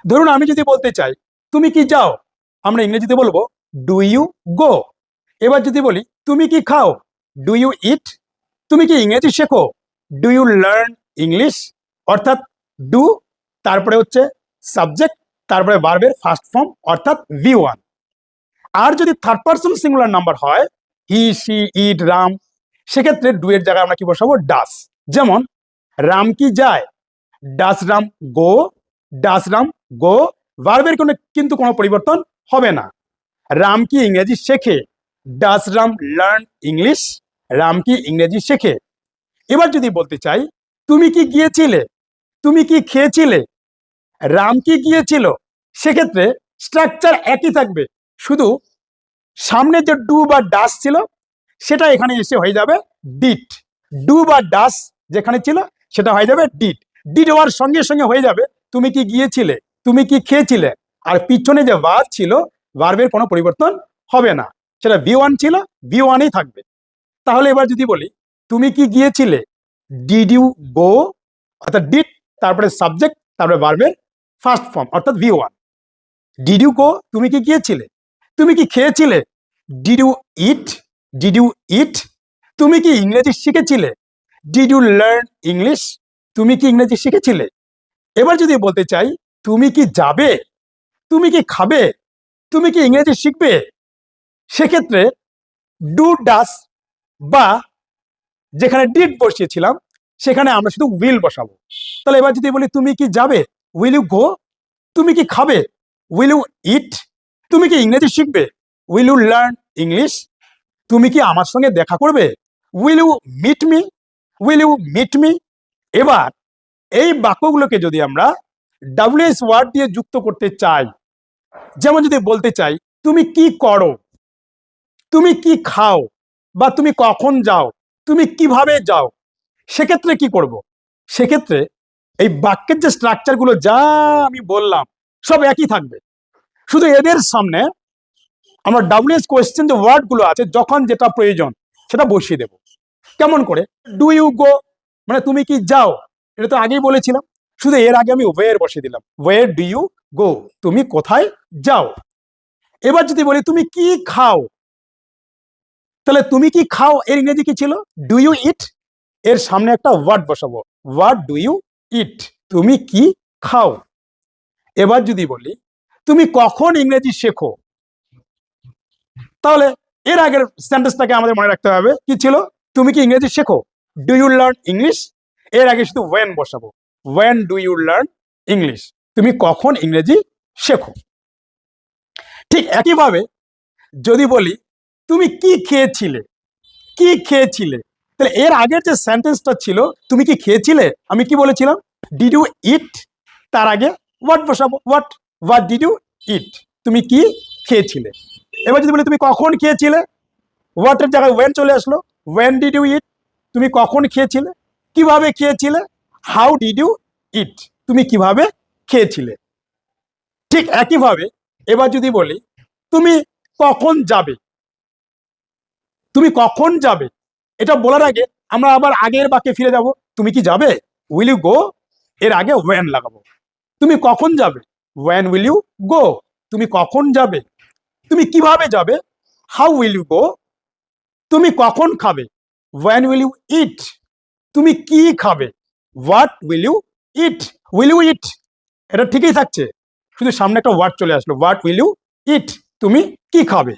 ধরুন আমি যদি বলতে চাই তুমি কি যাও, আমরা ইংরেজিতে বলবো ডু ইউ গো। এবার যদি বলি তুমি কি খাও, ডু ইউ ইট। তুমি কি ইংরেজি শেখো, ডু ইউ লার্ন ইংলিশ। অর্থাৎ ডু, তারপরে হচ্ছে সাবজেক্ট, তারপরে ভার্বের ফার্স্ট ফর্ম অর্থাৎ V1। আর যদি থার্ড পার্সন সিঙ্গুলার নাম্বার হয়, হি সি ইট রাম, সেক্ষেত্রে ডু এর জায়গায় আমরা কি বসাবো, ডাস। যেমন রাম কি যায়, ডাস রাম গো, ডাস রাম গো। ভার্বের কিন্তু কোনো পরিবর্তন হবে না। রাম কি ইংরেজি শেখে, ডাস রাম লার্ন ইংলিশ, রাম কি ইংরেজি শেখে। এবার যদি বলতে চাই তুমি কি গিয়েছিলে, তুমি কি খেয়েছিলে, রাম কি গিয়েছিল, সেক্ষেত্রে স্ট্রাকচার একই থাকবে, শুধু সামনে যে ডু বা ডাস ছিল সেটা এখানে এসে হয়ে যাবে ডিড। ডু বা ডাস যেখানে ছিল সেটা হয়ে যাবে ডিড। ডিড হওয়ার সঙ্গে সঙ্গে হয়ে যাবে তুমি কি গিয়েছিলে, তুমি কি খেয়েছিলে। আর পিছনে যে ভার্ব ছিল, ভার্বের কোনো পরিবর্তন হবে না, সেটা V1 ছিল, V1ই থাকবে। তাহলে এবার যদি বলি তুমি কি গিয়েছিলে, ডিড ইউ গো, অর্থাৎ ডিড, তারপরে সাবজেক্ট, তারপরে ভার্বের ফার্স্ট ফর্ম অর্থাৎ V1। ডিড ইউ গো, তুমি কি গিয়েছিলে। তুমি কি খেয়েছিলে, did you eat, did you eat. তুমি কি ইংরেজি শিখেছিলে, ডিড ইউ লার্ন ইংলিশ, তুমি কি ইংরেজি শিখেছিলে। এবার যদি বলতে চাই তুমি কি যাবে, তুমি কি খাবে, তুমি কি ইংরেজি শিখবে, সেক্ষেত্রে ডু ডাস বা যেখানে ডিড বসিয়েছিলাম সেখানে আমরা শুধু উইল বসাবো। তাহলে এবার যদি বলি তুমি কি যাবে, উইল ইউ গো। তুমি কি খাবে, উইল ইউ ইট। তুমি কি ইংরেজি শিখবে, উইল ইউ লার্ন ইংলিশ। তুমি কি আমার সঙ্গে দেখা করবে, will you meet me, will you meet me. এবার এই বাক্যগুলোকে যদি আমরা WH ওয়ার্ড দিয়ে যুক্ত করতে চাই, যেমন যদি বলতে চাই তুমি কি করো, তুমি কি খাও, বা তুমি কখন যাও, তুমি কিভাবে যাও, সেক্ষেত্রে কি করব। সেক্ষেত্রে এই বাক্যের যে স্ট্রাকচারগুলো যা আমি বললাম সব একই থাকবে, শুধু এদের সামনে আমরা WH কোয়েশ্চেন যে ওয়ার্ডগুলো আছে যখন যেটা প্রয়োজন সেটা বসিয়ে দেব। কেমন করে, ডু ইউ গো মানে তুমি কি যাও, এটা তো আগেই বলেছিলাম, শুধু এর আগে আমি ওয়ের বসিয়ে দিলাম, ওয়ের ডু ইউ গো, তুমি কোথায় যাও। এবার যদি বলি তুমি কি খাও, তাহলে তুমি কি খাও এর ইংরেজি কি ছিল, ডু ইউ ইট। এর সামনে একটা ওয়ার্ড বসাবো, ওয়ার্ড ডু ইউ ইট, তুমি কি খাও। এবার যদি বলি তুমি কখন ইংরেজি শেখো, তাহলে এর আগের সেন্টেন্সটাকে আমাদের মনে রাখতে হবে কি ছিল, তুমি কি ইংরেজি শেখো, ডু ইউ লার্ন ইংলিশ। এর আগে শুধু ওয়েন বসাবো, when do you learn English, তুমি কখন ইংরেজি শেখো। ঠিক একইভাবে যদি বলি তুমি কি খেয়েছিলে, কি খেয়েছিলে, তাহলে এর আগের যে সেন্টেন্সটা ছিল তুমি কি খেয়েছিলে, আমি কি বলেছিলাম, ডিড ইউ ইট। তার আগে হোয়াট বসাবো, what, what did you eat, তুমি কি খেয়েছিলে। এবার যদি বলি তুমি কখন খেয়েছিলে, হোয়াটের জায়গায় ওয়েন চলে আসলো, ওয়েন ডিড ইউ ইট, তুমি কখন খেয়েছিলে। কিভাবে খেয়েছিলে, হাউ ডিড ইউ ইট, তুমি কিভাবে খেয়েছিলে। ঠিক একইভাবে এবার যদি বলি তুমি কখন যাবে, তুমি কখন যাবে, এটা বলার আগে আমরা আবার আগের বাক্যে ফিরে যাব, তুমি কি যাবে, উইল ইউ গো। এর আগে ওয়েন লাগাবো, তুমি কখন যাবে, ওয়েন উইল ইউ গো, তুমি কখন যাবে। তুমি কিভাবে যাবে, হাউ উইল ইউ গো। তুমি কখন খাবে, ওয়েন উইল ইউ ইট। তুমি কি খাবে, what will you eat. Will you eat এটা ঠিকই থাকছে, শুধু সামনে একটা ওয়ার্ড চলে আসলো, হোয়াট উইল ইউ ইট, তুমি কি খাবে।